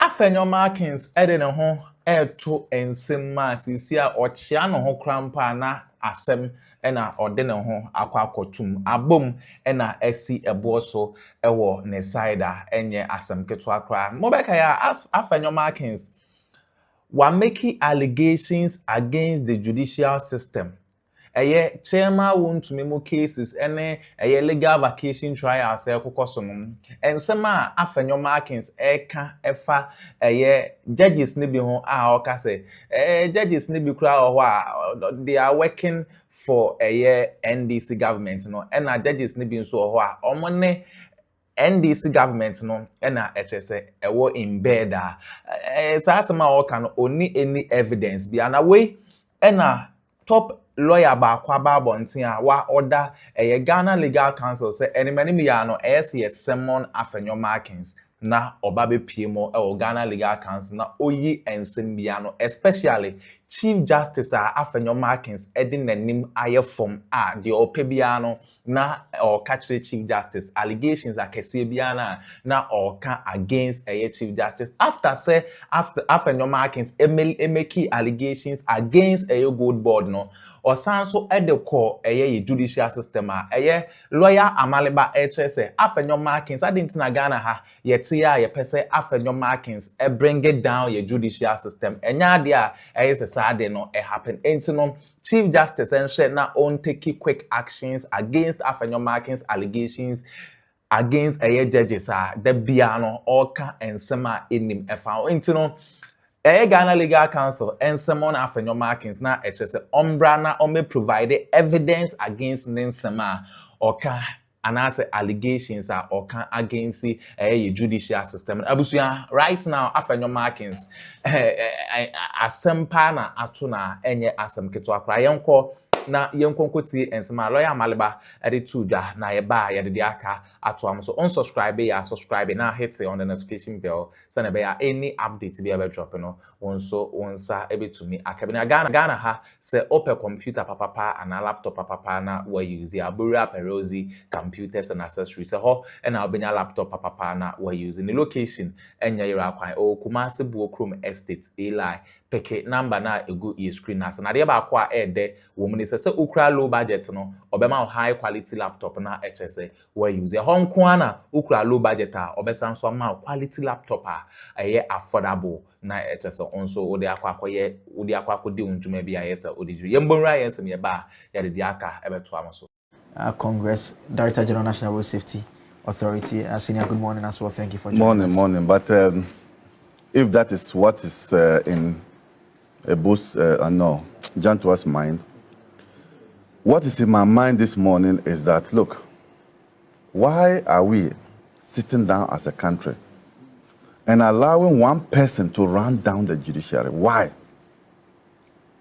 AFENYO markings ede ne ho to ensema sisia ochia no ho krampa na asem ena ode ne ho akwakotum abom ena esi eboso ewo ne side a enye asem keto akra mobeka ya AFENYO markings were making allegations against the judicial system. Chairman won to memo cases and legal vacation trials kokosonum. And some AFENYO markings efa judges ni bi ho okase judges ni bi kra they are working for NDC government no and judges ni bi nso ho omone NDC government no ena echese ewo in bed asama oka no oni any evidence bi ana we ena top lawyer ba kwa ba bonten a wa order Ghana Legal Counsel say enimani mi ya no summon AFENYO markings na obabe piemo Ghana Legal Counsel na oyi ensem bia no especially Chief Justice AFENYO markings edin nanim aye form de opebia no na or catch Chief Justice allegations akese bia na or can against Chief Justice after AFENYO markings make allegations against good board no or sanso edeko judicial system lawyer Amaleba HSA AFENYO markings adintina Ghana ha yete ya ye pese AFENYO markings bring it down your judicial system enya dia Saturday no happen. Enti Chief Justice and na on take quick actions against AFENYO markings allegations against judges the biano oka and sema inim efa. Enti Ghana Legal Counsel and summon AFENYO markings na HSA umbra na ome provide evidence against Ninsema oka and as allegations are or can against a judicial system. Abusuya right now AFENYO markings asempa na atuna enye asem keto akra yenko na yenkonkoti ensema lawyer Amaleba edituda na yeba yede aka atoam so unsubscribe ya subscribe na hit on the notification bell so na be ya any update be ebe drop no wonso wonsa ebetumi akabina Ghana ha se open computer papa and laptop papa na we use ya Bura Perosi computers and accessories ho and obenya laptop papa na we use the location enya yira kwan o Kumasi Buokrum Estate Eli peke number na egu e screen na na de ba kwa ede wo mu se ukra low budget no obema high quality laptop na HSA we use ho nko na ukra low budget a obesa nso ma quality laptop a affordable na HSA onso wo de akwakoye wo de akwakode unjuma bia yesa odiju yembonra yensem ye ba ya de aka ebeto amaso. Congress Director General National Road Safety Authority. Senior, good morning as well. Thank you for joining us. Morning. But if that is what is in a boost, no, John to us mind. What is in my mind this morning is that, look, why are we sitting down as a country and allowing one person to run down the judiciary? Why?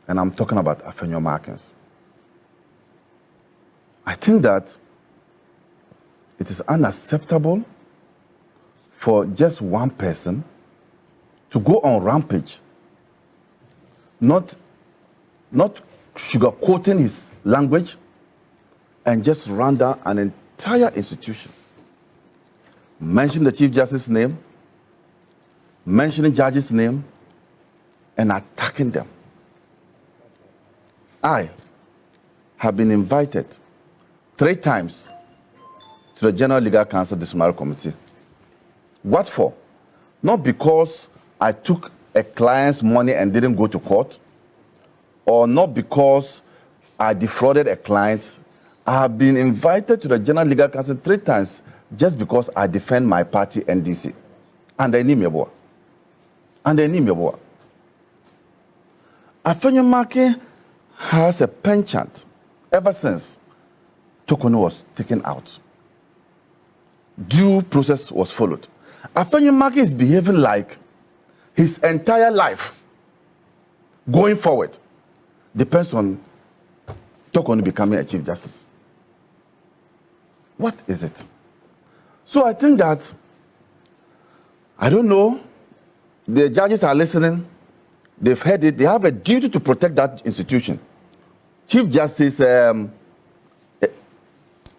And I'm talking about AFENYO markings. I think that it is unacceptable for just one person to go on rampage, not sugarcoating his language and just run down an entire institution. Mention the Chief Justice's name, mentioning judges' name, and attacking them. I have been invited 3 times to the General Legal Counsel Disciplinary Committee. What for? Not because I took a client's money and didn't go to court, or not because I defrauded a client. I have been invited to the General Legal Counsel 3 times just because I defend my party NDC. And they need me boy. AFENYO marking has a penchant ever since Tokono was taken out. Due process was followed. AFENYO marking is behaving like his entire life going forward depends on Tokono becoming a Chief Justice. What is it? So I think that, I don't know, the judges are listening, they've heard it, they have a duty to protect that institution. Chief Justice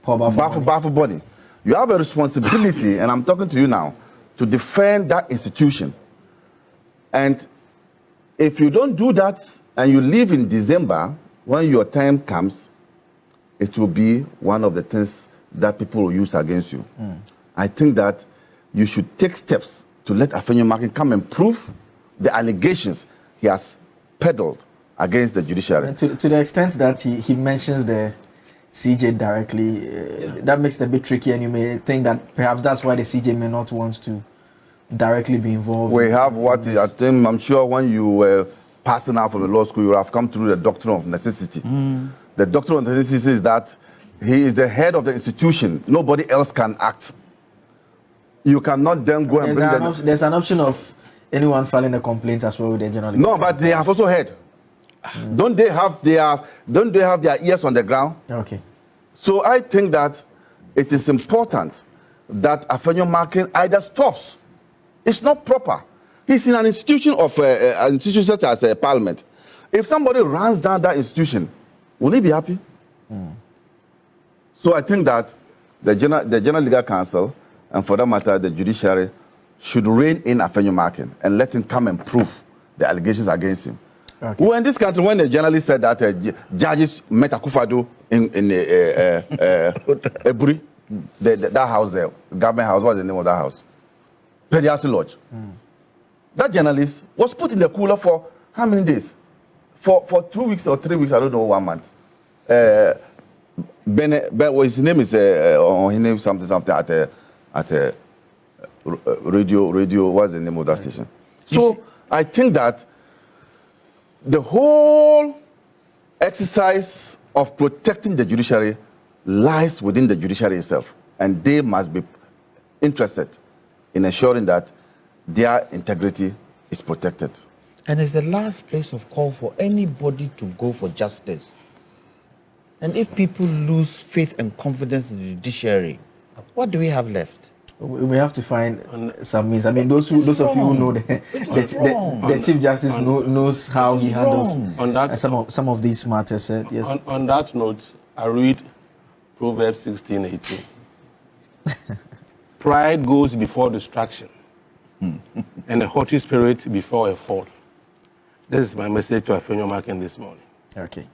Bafu Boni, you have a responsibility, and I'm talking to you now, to defend that institution. And if you don't do that and you leave in December, when your time comes, it will be one of the things that people will use against you. I think that you should take steps to let AFENYO Markin come and prove the allegations he has peddled against the judiciary. And to the extent that he mentions the CJ directly, that makes it a bit tricky, and you may think that perhaps that's why the CJ may not want to directly be involved. We have what I think, I'm sure when you were passing out from the law school, you have come through the doctrine of necessity. The doctrine of necessity is that he is the head of the institution. Nobody else can act. You cannot then go and bring them. There's an option of anyone filing a complaint as well with the general. No, but they have also heard. Don't they have their ears on the ground? Okay. So I think that it is important that AFENYO Markin either stops. It's not proper. He's in an institution such as Parliament. If somebody runs down that institution, will he be happy? So I think that the General Legal Counsel, and for that matter, the judiciary, should rein in AFENYO Markin and let him come and prove the allegations against him. Okay. Well, in this country, when the journalist said that judges met Akufo-Addo in Eburi, that house there, government house, what's the name of that house? Pediasi Lodge. That journalist was put in the cooler for how many days? For 2 weeks or 3 weeks, I don't know, 1 month. His name is his name something at radio. What's the name of that station? So I think that the whole exercise of protecting the judiciary lies within the judiciary itself, and they must be interested in ensuring that their integrity is protected. And it's the last place of call for anybody to go for justice. And if people lose faith and confidence in the judiciary, what do we have left? We have to find some means. I mean, those of you who know the Chief Justice knows how he handles on that, some of these matters. Yes. On that note, I read Proverbs 16:18. Pride goes before destruction, and a haughty spirit before a fall. This is my message to AFENYO Markin this morning. Okay.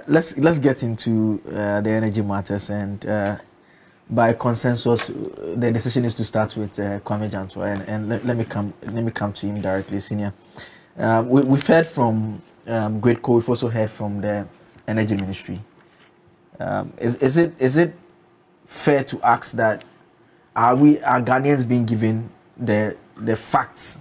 Let's get into the energy matters, and by consensus, the decision is to start with Kwame Janto, and let me come to him directly, Senior. We've heard from Great Co. We've also heard from the Energy Ministry. Is it fair to ask that are Ghanaians being given the facts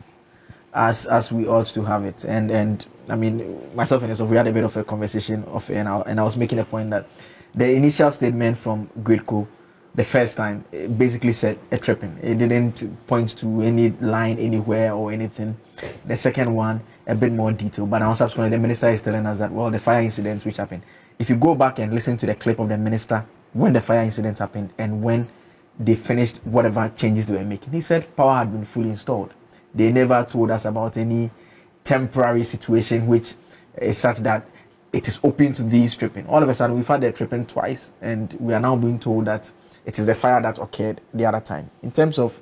as we ought to have it? And I mean, myself and yourself, we had a bit of a conversation and I was making a point that the initial statement from Great Co, the first time, it basically said a tripping. It didn't point to any line anywhere or anything. The second one, a bit more detail. But now subsequently, the minister is telling us that, well, the fire incidents which happened. If you go back and listen to the clip of the minister when the fire incidents happened and when they finished whatever changes they were making, he said power had been fully installed. They never told us about any temporary situation which is such that it is open to these tripping. All of a sudden, we've had the tripping twice, and we are now being told that it is the fire that occurred the other time. In terms of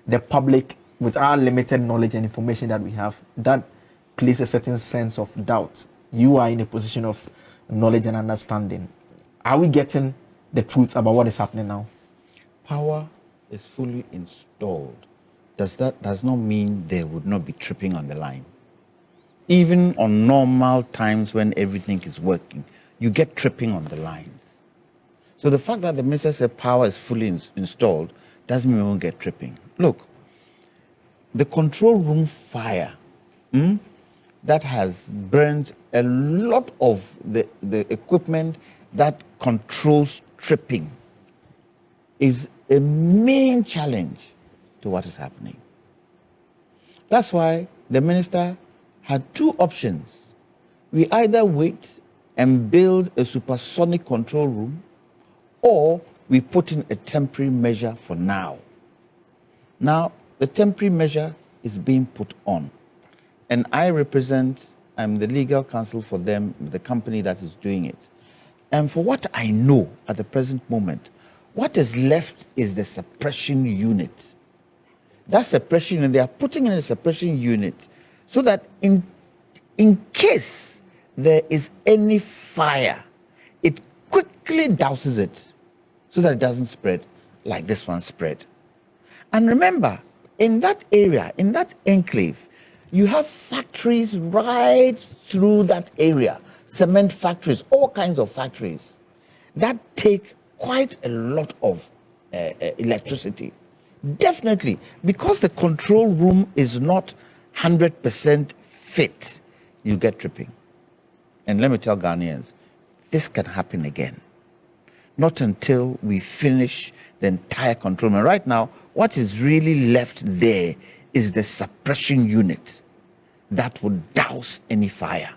the public, with our limited knowledge and information that we have, that places a certain sense of doubt. You are in a position of knowledge and understanding. Are we getting the truth about what is happening now? Power is fully installed. That does not mean there would not be tripping on the line. Even on normal times when everything is working, you get tripping on the lines. So the fact that the minister said power is fully installed doesn't mean we won't get tripping. Look, the control room fire that has burned a lot of the equipment that controls tripping is a main challenge to what is happening. That's why the minister had two options. We either wait and build a supersonic control room, or we put in a temporary measure for now. Now, the temporary measure is being put on. And I'm the legal counsel for them, the company that is doing it. And for what I know at the present moment, what is left is the suppression unit. That suppression unit, they are putting in a suppression unit so that in case there is any fire, it quickly douses it so that it doesn't spread like this one spread. And remember, in that area, in that enclave, you have factories right through that area, cement factories, all kinds of factories that take quite a lot of electricity. Definitely, because the control room is not 100% fit, you get tripping. And let me tell Ghanaians, this can happen again. Not until we finish the entire control room. Right now, what is really left there is the suppression unit that would douse any fire.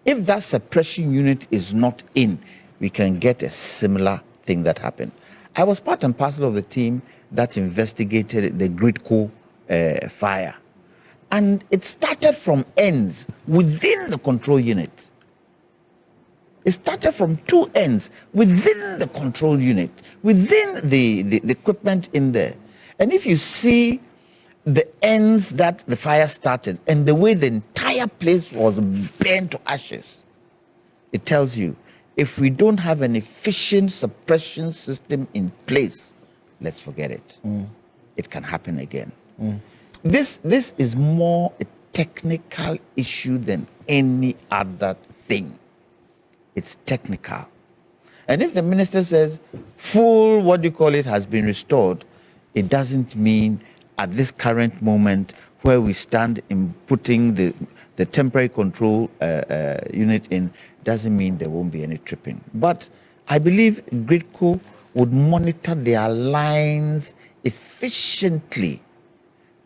If that suppression unit is not in, we can get a similar thing that happened. I was part and parcel of the team that investigated the Gridco fire. And it started from ends within the control unit. It started from two ends within the control unit, within the equipment in there. And if you see the ends that the fire started and the way the entire place was burned to ashes, it tells you, if we don't have an efficient suppression system in place, let's forget it. It can happen again. This is more a technical issue than any other thing. It's technical. And if the minister says full, has been restored, it doesn't mean at this current moment where we stand in putting the temporary control unit in, doesn't mean there won't be any tripping. But I believe Gridco would monitor their lines efficiently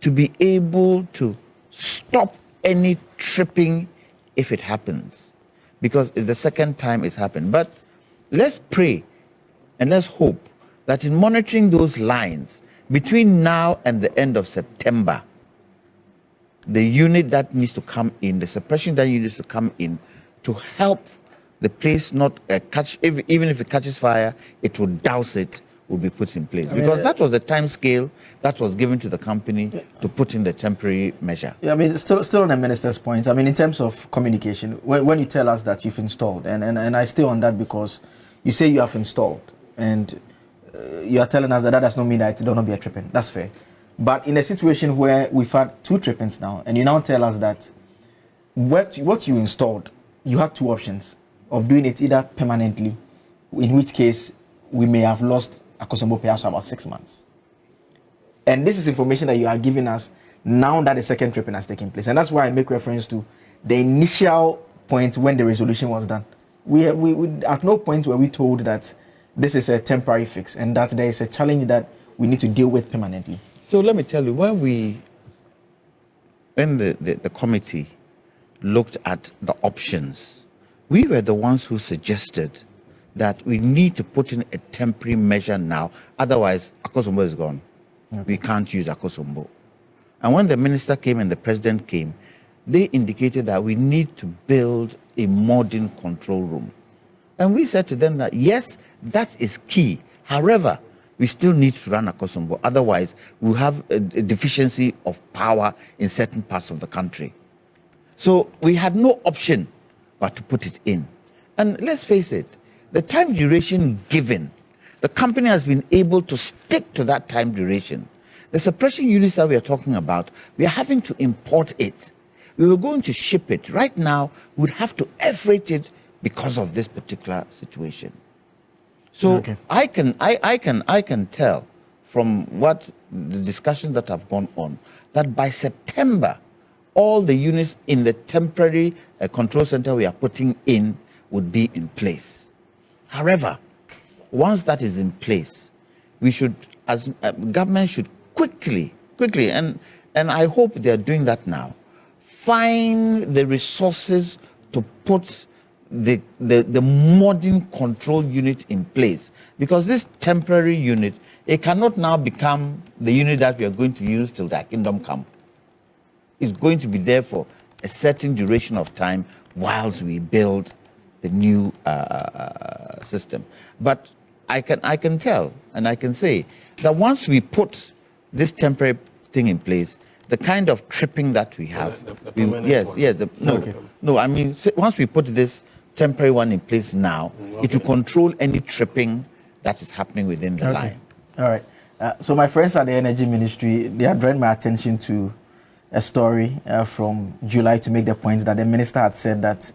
to be able to stop any tripping if it happens, because it's the second time it's happened. But let's pray and let's hope that in monitoring those lines between now and the end of September, the unit that needs to come in, the suppression that needs to come in to help the place not catch, even if it catches fire, it will douse it, will be put in place. Because that was the time scale that was given to the company to put in the temporary measure. Yeah, I mean, still on the minister's point, I mean, in terms of communication, when you tell us that you've installed, and I stay on that because you say you have installed, and you are telling us that does not mean that it will not be a tripping. That's fair. But in a situation where we've had two trippings now, and you now tell us that what you installed, you had two options of doing it either permanently, in which case we may have lost Akosombo perhaps for about 6 months. And this is information that you are giving us now that the second tripping has taken place. And that's why I make reference to the initial point when the resolution was done. We at no point were we told that this is a temporary fix and that there is a challenge that we need to deal with permanently. So let me tell you, when the committee looked at the options, we were the ones who suggested that we need to put in a temporary measure now, otherwise Akosombo is gone. Okay. We can't use Akosombo. And when the minister came and the president came, they indicated that we need to build a modern control room. And we said to them that, yes, that is key. However, we still need to run Akosombo. Otherwise, we'll have a deficiency of power in certain parts of the country. So we had no option but to put it in. And let's face it, the time duration given, the company has been able to stick to that time duration. The suppression units that we are talking about, we are having to import it. We were going to ship it. Right now, we'd have to air freight it because of this particular situation. So okay. I can tell from what the discussions that have gone on that by September, all the units in the temporary control center we are putting in would be in place. However, once that is in place, we should, as government should quickly, and I hope they are doing that now, find the resources to put the modern control unit in place. Because this temporary unit, it cannot now become the unit that we are going to use till the kingdom come. It's going to be there for a certain duration of time whilst we build the new system. But I can tell and I can say that once we put this temporary thing in place, the kind of tripping that we have. The permanent one. No, I mean, once we put this temporary one in place now, it will control any tripping that is happening within the line. All right. So my friends at the Energy Ministry, they are drawing my attention to a story from July to make the point that the minister had said that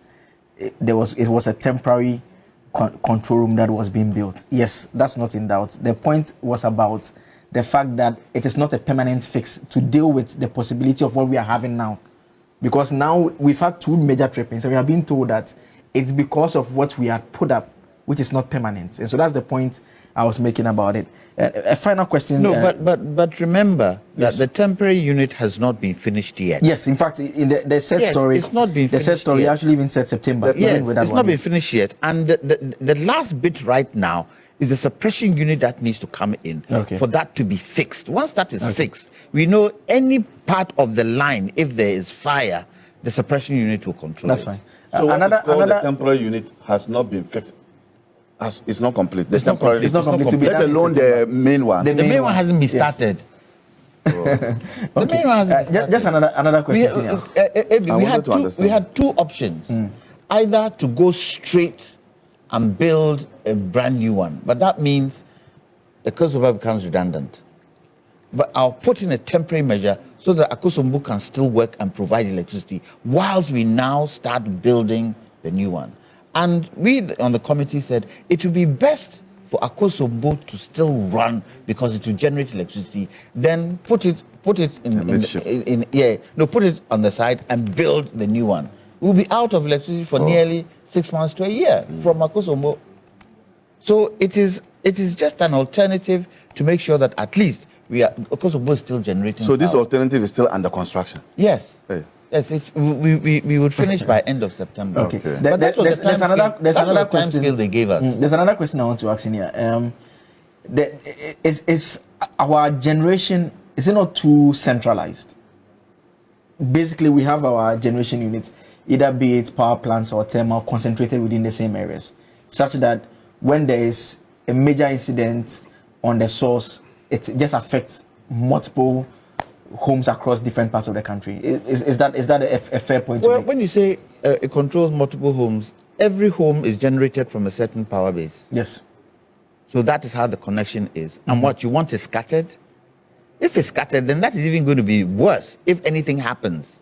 it was a temporary control room that was being built. Yes, that's not in doubt. The point was about the fact that it is not a permanent fix to deal with the possibility of what we are having now. Because now we've had two major trippings and we are being told that it's because of what we had put up, which is not permanent. And so that's the point I was making about it. A final question. No, but remember that the temporary unit has not been finished yet. Yes, in fact, in the said story, it's not been the said story yet. actually even said September. Yes, it's not been finished yet. And the last bit right now is the suppression unit that needs to come in for that to be fixed. Once that is fixed, we know any part of the line, if there is fire, the suppression unit will control That's it. fine. So the temporary unit has not been fixed. It's not complete. It's not complete. Let alone the main one. The main one hasn't been started. The main one hasn't been started. Just another question. We had two options. Either to go straight and build a brand new one, but that means the Kosovo becomes redundant. But I'll put in a temporary measure so that Akosombo can still work and provide electricity whilst we now start building the new one. And we on the committee said it would be best for Akosombo to still run because it will generate electricity. Then put it put it put it on the side and build the new one. We'll be out of electricity for nearly 6 months to a year from Akosombo. So it is just an alternative to make sure that at least Akosombo is still generating. So this alternative is still under construction? Yes. Hey. Yes, we would finish by end of September. Okay. But that was There's another time scale they gave us. There's another question I want to ask in here. Is our generation, is it not too centralized? Basically, we have our generation units, either be it power plants or thermal, concentrated within the same areas, such that when there is a major incident on the source, it just affects multiple homes across different parts of the country. Is that a fair point to make? When you say it controls multiple homes, every home is generated from a certain power base. Yes. So that is how the connection is. And what you want is scattered. If it's scattered, then that is even going to be worse if anything happens.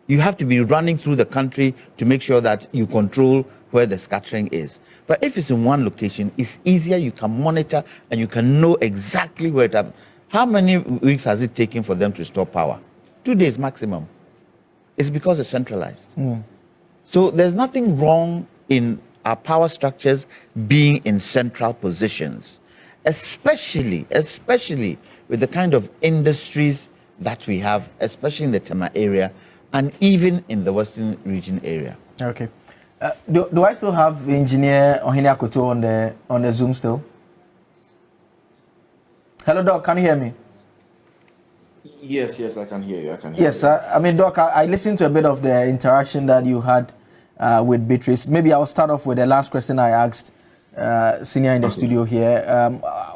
You have to be running through the country to make sure that you control where the scattering is. But if it's in one location, it's easier, you can monitor, and you can know exactly where it happened. How many weeks has it taken for them to restore power? 2 days maximum. It's because it's centralized. So there's nothing wrong in our power structures being in central positions, especially with the kind of industries that we have, especially in the Tema area and even in the Western region area. Okay. Do I still have Engineer Ohene Akoto on the Zoom still? Hello, Doc. Can you hear me? Yes, I can hear you. Yes, I mean, Doc, I listened to a bit of the interaction that you had with Beatrice. Maybe I'll start off with the last question I asked Senior in the studio here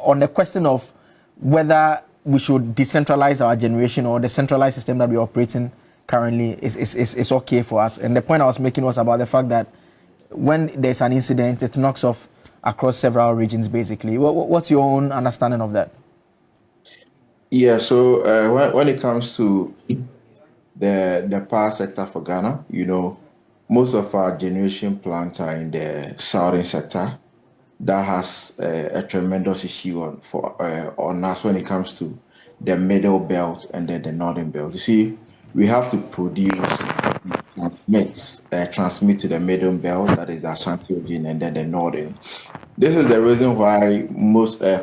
on the question of whether we should decentralize our generation or the centralized system that we operate in currently is okay for us. And the point I was making was about the fact that when there's an incident, it knocks off across several regions, basically. What's your own understanding of that? Yeah, so when it comes to the power sector for Ghana, most of our generation plants are in the southern sector. That has a tremendous issue on us when it comes to the middle belt and then the northern belt. You see, we have to produce, transmit to the middle belt, that is the Ashanti region, and then the northern. This is the reason why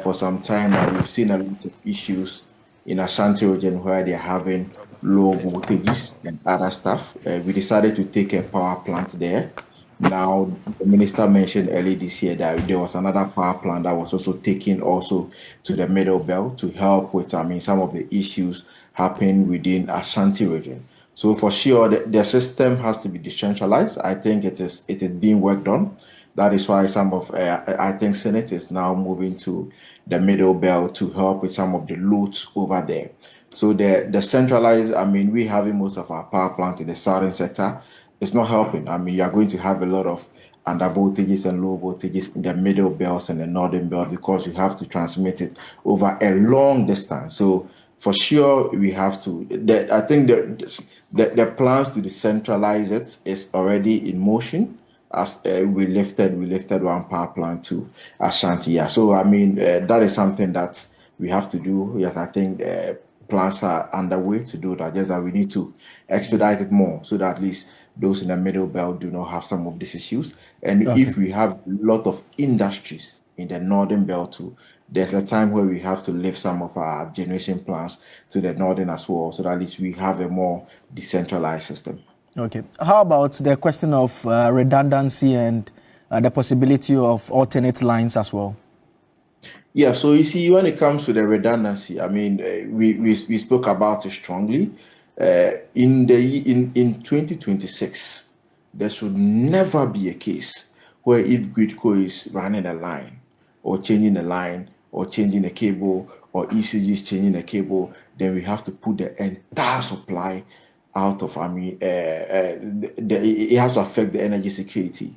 for some time now, we've seen a lot of issues in Ashanti region where they're having low voltages and other stuff. We decided to take a power plant there. Now, the minister mentioned early this year that there was another power plant that was also taken also to the middle belt to help with, some of the issues happening within Ashanti region. So for sure, the system has to be decentralized. I think it is being worked on. That is why some of, I think Senate is now moving to the middle belt to help with some of the loads over there. So the centralized, I mean, we having most of our power plant in the southern sector, it's not helping. I mean, you are going to have a lot of under voltages and low voltages in the middle belts and the northern belt because you have to transmit it over a long distance. So for sure, we have to. I think the plans to decentralize it is already in motion. As we lifted one power plant to Ashanti. Yeah. So I mean, that is something that we have to do. Yes, I think plans are underway to do that. Just that we need to expedite it more so that at least those in the middle belt do not have some of these issues. And Okay. if we have a lot of industries in the northern belt too, there's a time where we have to lift some of our generation plants to the northern as well, so that at least we have a more decentralized system. Okay. How about the question of redundancy and the possibility of alternate lines as well? Yeah, so you see, when it comes to the redundancy, I mean, we spoke about it strongly. In 2026, there should never be a case where if Gridco is running a line or changing a line or changing a cable or ECG is changing a cable, then we have to put the entire supply out of, I mean, it has to affect the energy security.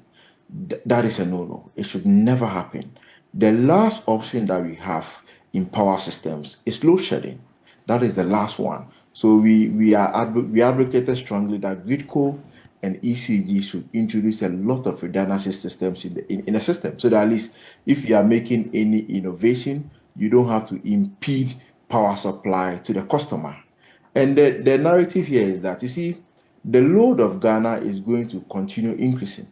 That is a no-no. It should never happen. The last option that we have in power systems is load shedding. That is the last one. So we advocated strongly that Gridco and ECG should introduce a lot of redundancy systems in the system, so that at least if you are making any innovation, you don't have to impede power supply to the customer. And the narrative here is that, you see, the load of Ghana is going to continue increasing.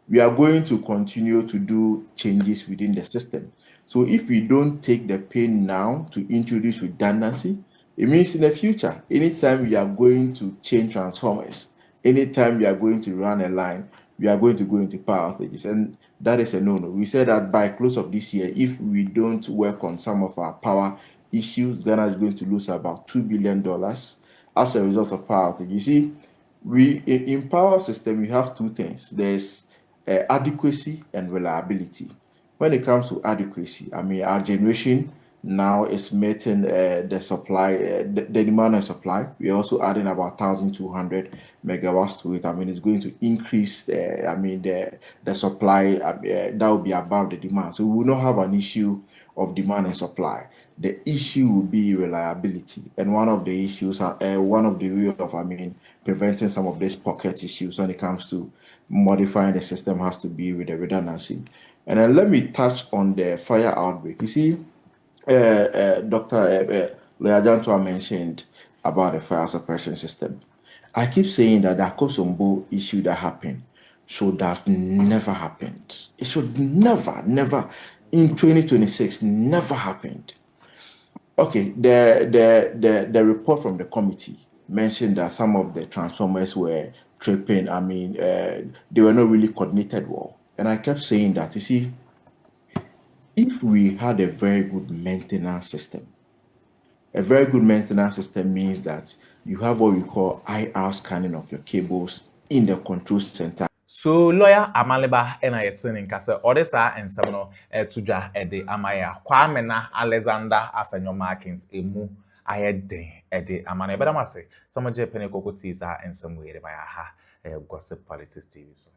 We are going to continue to do changes within the system. So if we don't take the pain now to introduce redundancy, it means in the future, anytime we are going to change transformers, anytime we are going to run a line, we are going to go into power outages. And that is a no-no. We said that by close of this year, if we don't work on some of our power issues, Ghana is going to lose about $2 billion as a result of power outage. You see, in power system, we have two things. There's adequacy and reliability. When it comes to adequacy, I mean, our generation now is meeting the supply, the demand and supply. We're also adding about 1,200 megawatts to it. I mean, it's going to increase, the supply, that will be above the demand. So we will not have an issue of demand and supply. The issue will be reliability. And one of the issues, one of the way of, preventing some of these pocket issues when it comes to modifying the system has to be with the redundancy. And then let me touch on the fire outbreak. You see, Dr. Leajantua mentioned about the fire suppression system. I keep saying that the Akosombo issue that happened should have never happened. It should never, in 2026, never happened. Okay, the report from the committee mentioned that some of the transformers were tripping. I mean, they were not really coordinated well. And I kept saying that, you see, if we had a very good maintenance system, a very good maintenance system means that you have what we call IR scanning of your cables in the control center. So lawyer Amaliba ena yetsin nkase odesa ensem no tudwa ede amaya Kwame na Alexander AFENYO markings emu ayeden ede amane bedamase somoje penekoko tisa ensem we ere ha gossip politics TV so